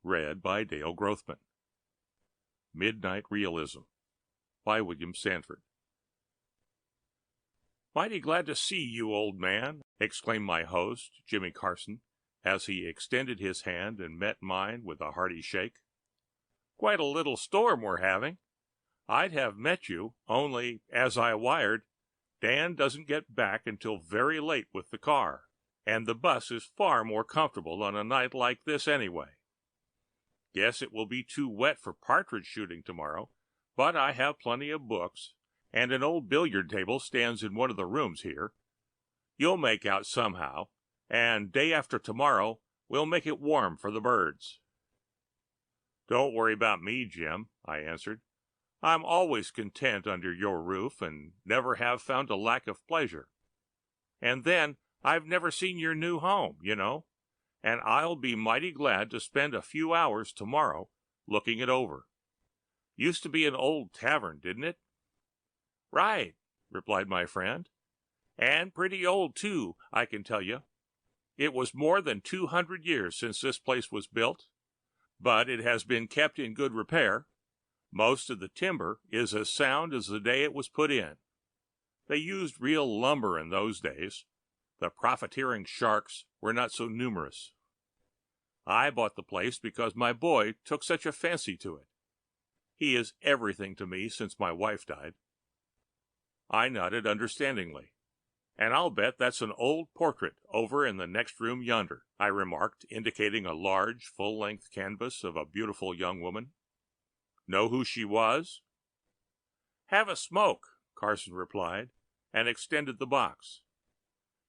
Read by Dale Grothman. Midnight Realism by William Sanford. "Mighty glad to see you, old man," exclaimed my host, Jimmy Carson, as he extended his hand and met mine with a hearty shake. "Quite a little storm we're having. I'd have met you, only, as I wired, Dan doesn't get back until very late with the car, and the bus is far more comfortable on a night like this anyway. Guess it will be too wet for partridge shooting tomorrow, but I have plenty of books, and an old billiard table stands in one of the rooms here. You'll make out somehow, and day after tomorrow we'll make it warm for the birds." "Don't worry about me, Jim," I answered. "I'm always content under your roof, and never have found a lack of pleasure. And then, I've never seen your new home, you know, and I'll be mighty glad to spend a few hours tomorrow looking it over. Used to be an old tavern, didn't it?" "Right," replied my friend, "and pretty old too, I can tell you. It was more than 200 years since this place was built, but it has been kept in good repair. Most of the timber is as sound as the day it was put in. They used real lumber in those days. The profiteering sharks were not so numerous. I bought the place because my boy took such a fancy to it. He is everything to me since my wife died." I nodded understandingly. "And I'll bet that's an old portrait over in the next room yonder," I remarked, indicating a large, full-length canvas of a beautiful young woman. "Know who she was?" "Have a smoke," Carson replied, and extended the box.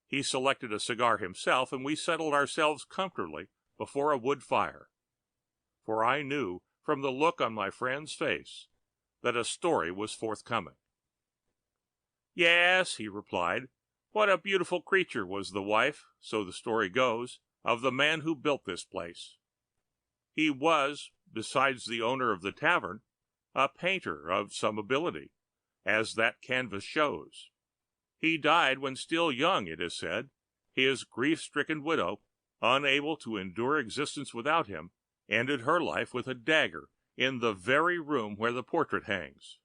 He selected a cigar himself, and we settled ourselves comfortably before a wood fire. For I knew, from the look on my friend's face, that a story was forthcoming. "Yes," he replied, "what a beautiful creature was the wife, so the story goes, of the man who built this place. He was, besides the owner of the tavern, a painter of some ability, as that canvas shows. He died when still young, it is said. His grief-stricken widow, unable to endure existence without him, ended her life with a dagger in the very room where the portrait hangs.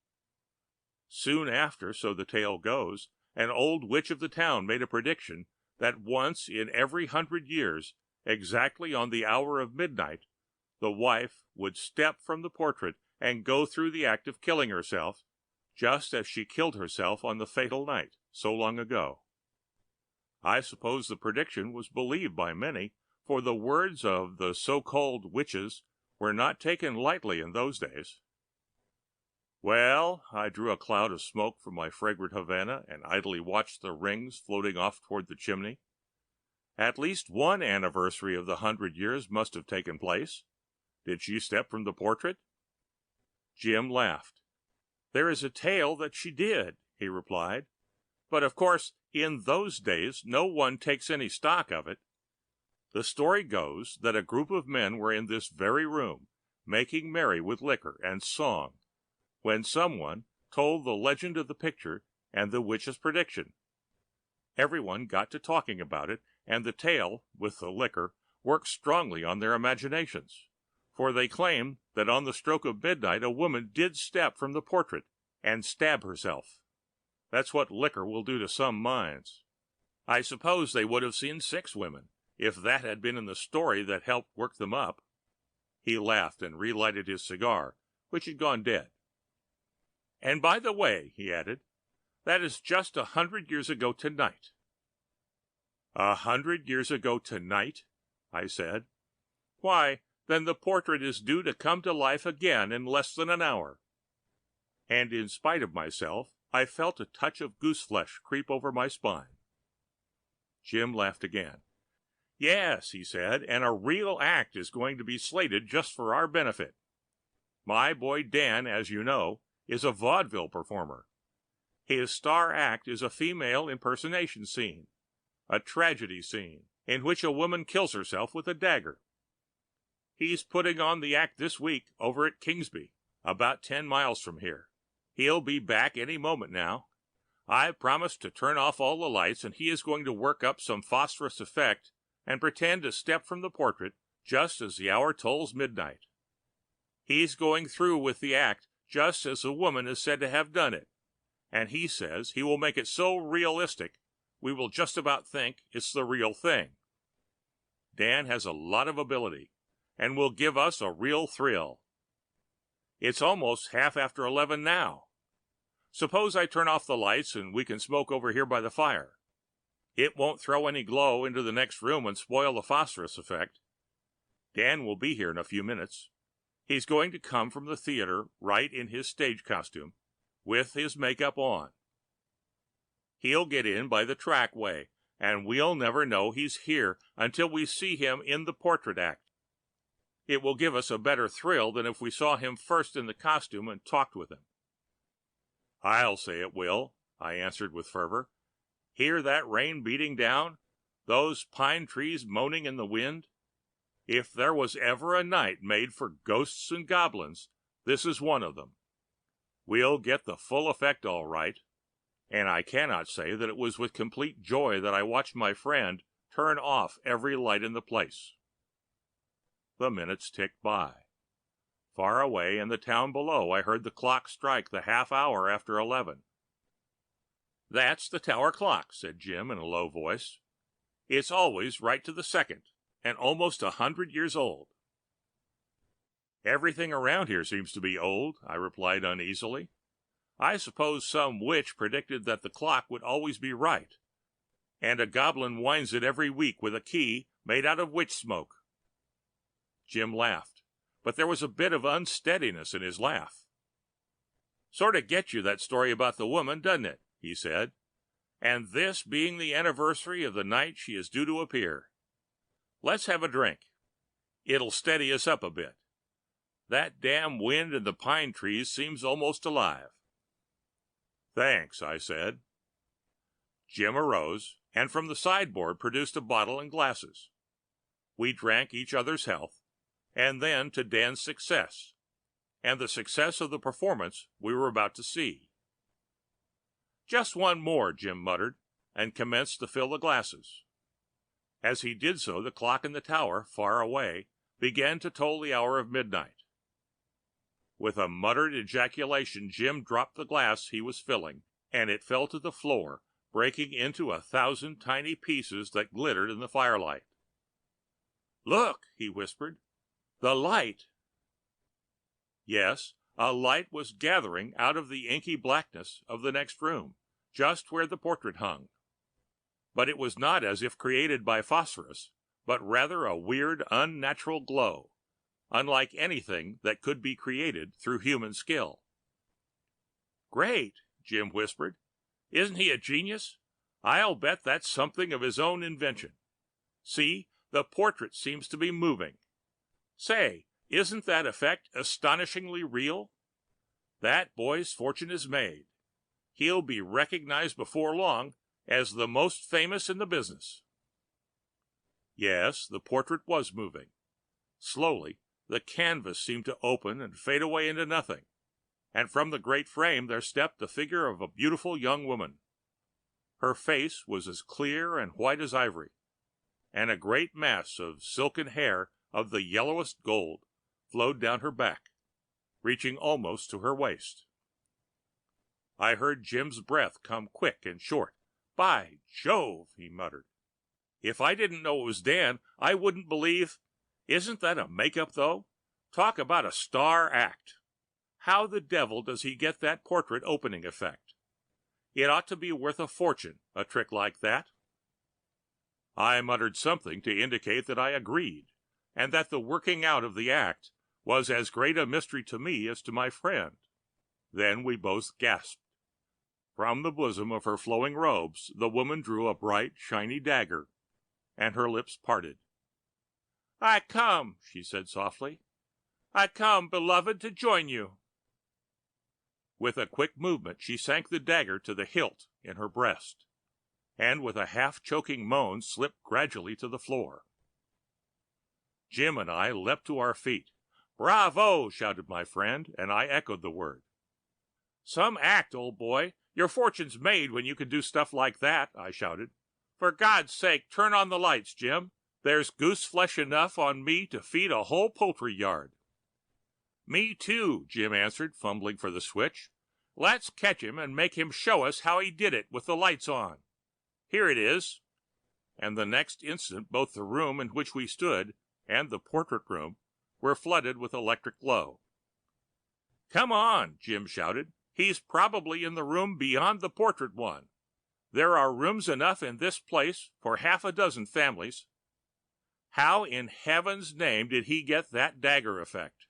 Soon after, so the tale goes, an old witch of the town made a prediction that once in every 100 years, exactly on the hour of midnight, the wife would step from the portrait and go through the act of killing herself, just as she killed herself on the fatal night, so long ago. I suppose the prediction was believed by many, for the words of the so-called witches were not taken lightly in those days. Well, I drew a cloud of smoke from my fragrant Havana and idly watched the rings floating off toward the chimney. At least one anniversary of the 100 years must have taken place. Did she step from the portrait? Jim laughed. "There is a tale that she did," he replied. "But of course, in those days, no one takes any stock of it. The story goes that a group of men were in this very room, making merry with liquor and song, when someone told the legend of the picture and the witch's prediction. Everyone got to talking about it, and the tale, with the liquor, worked strongly on their imaginations, for they claimed that on the stroke of midnight a woman did step from the portrait and stab herself. That's what liquor will do to some minds. I suppose they would have seen 6 women, if that had been in the story that helped work them up." He laughed and relighted his cigar, which had gone dead. "And by the way," he added, "that is just 100 years ago tonight." 100 years ago tonight?" I said. "Why, then the portrait is due to come to life again in less than an hour." And in spite of myself, I felt a touch of gooseflesh creep over my spine. Jim laughed again. "Yes," he said, "and a real act is going to be slated just for our benefit. My boy Dan, as you know, is a vaudeville performer. His star act is a female impersonation scene, a tragedy scene, in which a woman kills herself with a dagger. He's putting on the act this week over at Kingsby, about 10 miles from here. He'll be back any moment now. I've promised to turn off all the lights, and he is going to work up some phosphorus effect and pretend to step from the portrait just as the hour tolls midnight. He's going through with the act just as the woman is said to have done it, and he says he will make it so realistic we will just about think it's the real thing. Dan has a lot of ability, and will give us a real thrill. It's almost half after 11 now. Suppose I turn off the lights and we can smoke over here by the fire. It won't throw any glow into the next room and spoil the phosphorus effect. Dan will be here in a few minutes. He's going to come from the theater right in his stage costume, with his makeup on. He'll get in by the trackway, and we'll never know he's here until we see him in the portrait act. It will give us a better thrill than if we saw him first in the costume and talked with him. I'll say it will, I answered with fervor. Hear that rain beating down? Those pine trees moaning in the wind? If there was ever a night made for ghosts and goblins, this is one of them. We'll get the full effect all right, and I cannot say that it was with complete joy that I watched my friend turn off every light in the place. The minutes ticked by. Far away in the town below, I heard the clock strike the half hour after 11. That's the tower clock, said Jim in a low voice. It's always right to the second, and almost 100 years old. Everything around here seems to be old, I replied uneasily. I suppose some witch predicted that the clock would always be right, and a goblin winds it every week with a key made out of witch smoke. Jim laughed, but there was a bit of unsteadiness in his laugh. Sort of gets you, that story about the woman, doesn't it? He said. And this being the anniversary of the night she is due to appear. Let's have a drink. It'll steady us up a bit. That damn wind in the pine trees seems almost alive. Thanks, I said. Jim arose, and from the sideboard produced a bottle and glasses. We drank each other's health, and then to Dan's success, and the success of the performance we were about to see. Just one more, Jim muttered, and commenced to fill the glasses. As he did so, the clock in the tower, far away, began to toll the hour of midnight. With a muttered ejaculation, Jim dropped the glass he was filling, and it fell to the floor, breaking into 1,000 tiny pieces that glittered in the firelight. Look, he whispered. The light! Yes, a light was gathering out of the inky blackness of the next room, just where the portrait hung. But it was not as if created by phosphorus, but rather a weird, unnatural glow, unlike anything that could be created through human skill. Great, Jim whispered. Isn't he a genius? I'll bet that's something of his own invention. See, the portrait seems to be moving. Say, isn't that effect astonishingly real? That boy's fortune is made. He'll be recognized before long as the most famous in the business. Yes, the portrait was moving. Slowly, the canvas seemed to open and fade away into nothing, and from the great frame there stepped the figure of a beautiful young woman. Her face was as clear and white as ivory, and a great mass of silken hair of the yellowest gold flowed down her back, reaching almost to her waist. I heard Jim's breath come quick and short. By Jove, he muttered. If I didn't know it was Dan, I wouldn't believe. Isn't that a make-up, though? Talk about a star act. How the devil does he get that portrait opening effect? It ought to be worth a fortune, a trick like that. I muttered something to indicate that I agreed, and that the working out of the act was as great a mystery to me as to my friend. Then we both gasped. From the bosom of her flowing robes, the woman drew a bright, shiny dagger, and her lips parted. I come, she said softly. I come, beloved, to join you. With a quick movement, she sank the dagger to the hilt in her breast, and with a half-choking moan slipped gradually to the floor. Jim and I leapt to our feet. Bravo, shouted my friend, and I echoed the word. Some act, old boy. Your fortune's made when you can do stuff like that, I shouted. For God's sake, turn on the lights, Jim. There's goose flesh enough on me to feed a whole poultry yard. Me too, Jim answered, fumbling for the switch. Let's catch him and make him show us how he did it with the lights on. Here it is. And the next instant, both the room in which we stood and the portrait room were flooded with electric glow. Come on, Jim shouted. He's probably in the room beyond the portrait one. There are rooms enough in this place for half a dozen families. How in heaven's name did he get that dagger effect?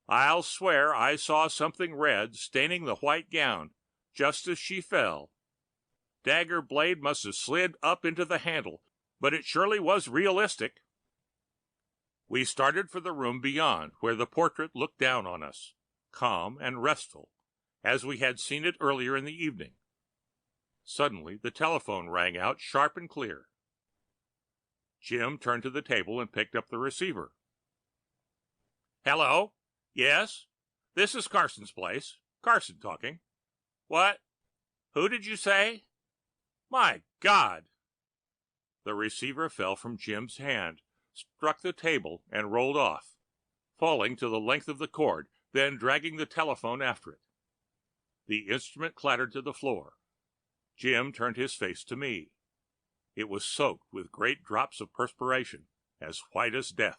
I'll swear I saw something red staining the white gown just as she fell. Dagger blade must have slid up into the handle, but it surely was realistic. We started for the room beyond, where the portrait looked down on us, calm and restful, as we had seen it earlier in the evening. Suddenly, the telephone rang out sharp and clear. Jim turned to the table and picked up the receiver. Hello? Yes? This is Carson's place. Carson talking. What? Who did you say? My God! The receiver fell from Jim's hand, struck the table, and rolled off, falling to the length of the cord, then dragging the telephone after it. The instrument clattered to the floor. Jim turned his face to me. It was soaked with great drops of perspiration, as white as death.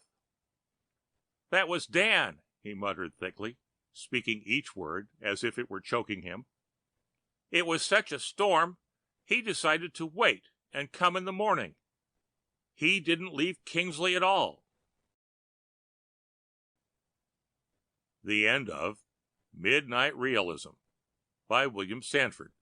That was Dan, he muttered thickly, speaking each word as if it were choking him. It was such a storm, he decided to wait and come in the morning. He didn't leave Kingsley at all. The end of Midnight Realism by William Sanford.